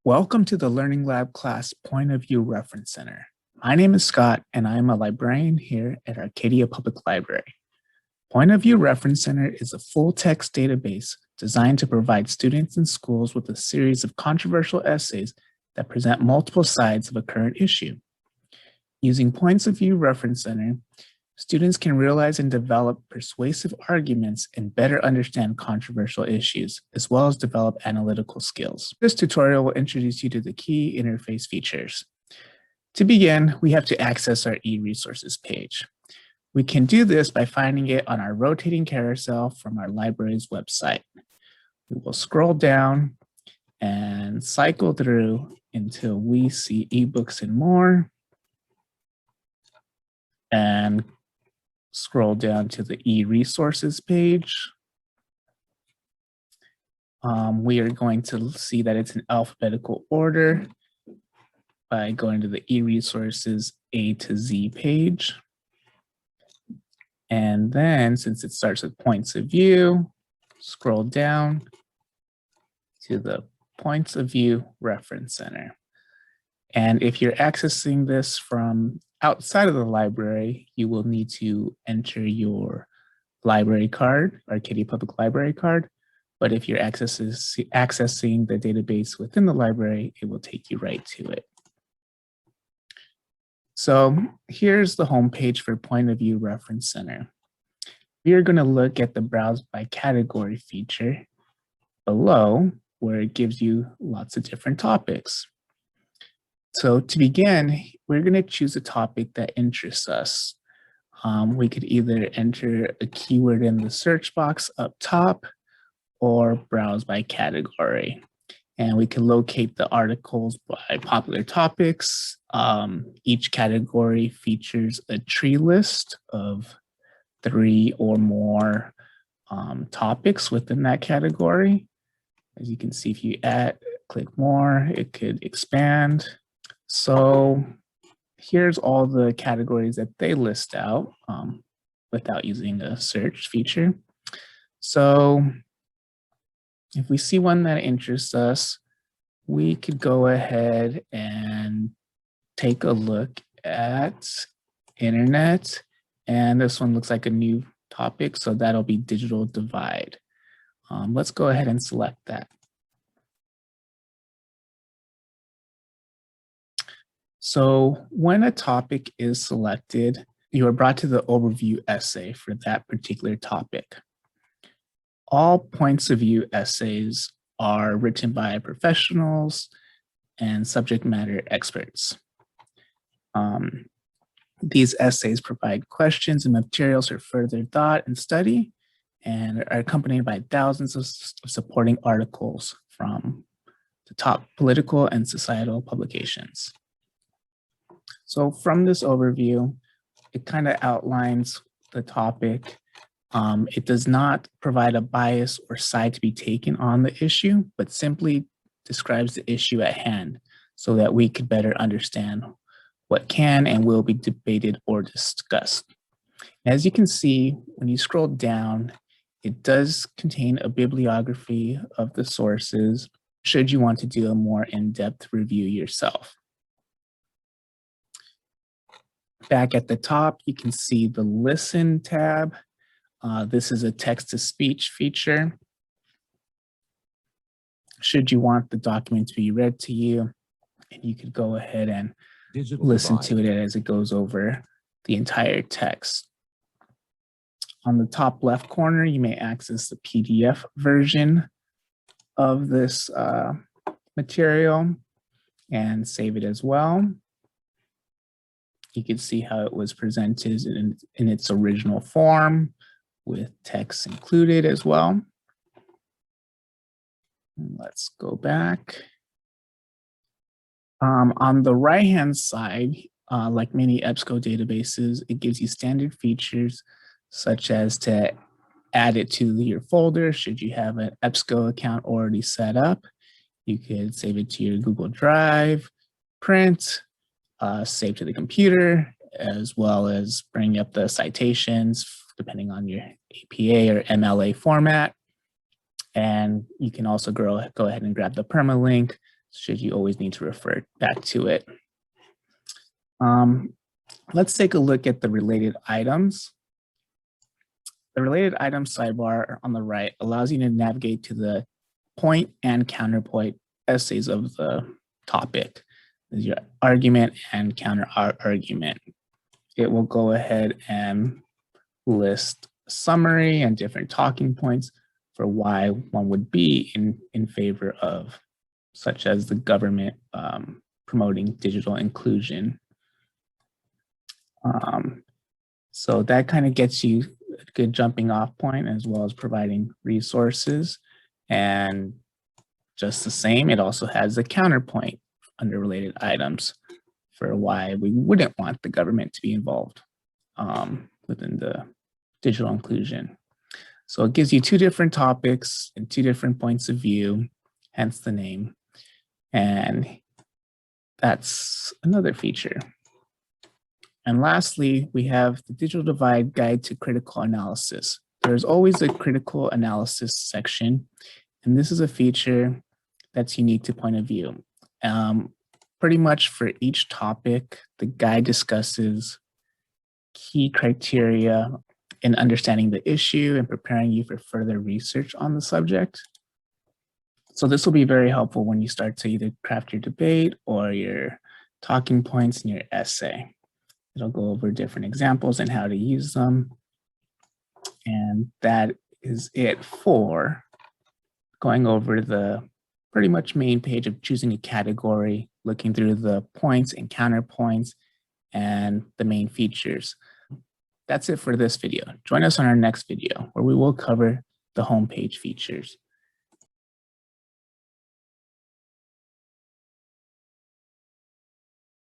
Welcome to the Learning Lab class Point of View Reference Center. My name is Scott, and I am a librarian here at Arcadia Public Library. Point of View Reference Center is a full-text database designed to provide students and schools with a series of controversial essays that present multiple sides of a current issue. Using Points of View Reference Center, students can realize and develop persuasive arguments and better understand controversial issues, as well as develop analytical skills. This tutorial will introduce you to the key interface features. To begin, we have to access our e-resources page. We can do this by finding it on our rotating carousel from our library's website. We will scroll down and cycle through until we see ebooks and more, and scroll down to the e-resources page. We are going to see that it's in alphabetical order by going to the e-resources A to Z page. And then, since it starts with points of view, scroll down to the Points of View Reference Center. And if you're accessing this from outside of the library, you will need to enter your library card, Arcadia Public Library card. But if you're accessing the database within the library, it will take you right to it. So here's the homepage for Point of View Reference Center. We are going to look at the Browse by Category feature below, where it gives you lots of different topics. So to begin, we're going to choose a topic that interests us. We could either enter a keyword in the search box up top or browse by category. And we can locate the articles by popular topics. Each category features a tree list of 3 or more topics within that category. As you can see, if you click more, it could expand. So here's all the categories that they list out without using a search feature. So if we see one that interests us, we could go ahead and take a look at internet. And this one looks like a new topic, so that'll be digital divide. Let's go ahead and select that. So when a topic is selected, you are brought to the overview essay for that particular topic. All points of view essays are written by professionals and subject matter experts. These essays provide questions and materials for further thought and study, and are accompanied by thousands of supporting articles from the top political and societal publications. So from this overview, it kind of outlines the topic. It does not provide a bias or side to be taken on the issue, but simply describes the issue at hand so that we could better understand what can and will be debated or discussed. As you can see, when you scroll down, it does contain a bibliography of the sources should you want to do a more in-depth review yourself. Back at the top, you can see the Listen tab. This is a text-to-speech feature. Should you want the document to be read to you, and you could go ahead and listen to it as it goes over the entire text. On the top left corner, you may access the PDF version of this material and save it as well. You can see how it was presented in its original form with text included as well. Let's go back. On the right-hand side, like many EBSCO databases, it gives you standard features such as to add it to your folder. Should you have an EBSCO account already set up, you could save it to your Google Drive, print, save to the computer, as well as bring up the citations depending on your APA or MLA format. And you can also go ahead and grab the permalink should you always need to refer back to it. Let's take a look at the related items. The related items sidebar on the right allows you to navigate to the point and counterpoint essays of the topic. There's your argument and counter argument. It will go ahead and list a summary and different talking points for why one would be in favor of, such as the government promoting digital inclusion. So that kind of gets you a good jumping off point, as well as providing resources. And just the same, it also has a counterpoint under related items for why we wouldn't want the government to be involved within the digital inclusion. So it gives you two different topics and two different points of view, hence the name. And that's another feature. And lastly, we have the Digital Divide Guide to Critical Analysis. There's always a critical analysis section, and this is a feature that's unique to point of view. Pretty much for each topic, the guide discusses key criteria in understanding the issue and preparing you for further research on the subject. So this will be very helpful when you start to either craft your debate or your talking points in your essay. It'll go over different examples and how to use them. And that is it for going over the pretty much main page of choosing a category, looking through the points and counterpoints and the main features. That's it for this video. Join us on our next video where we will cover the homepage features.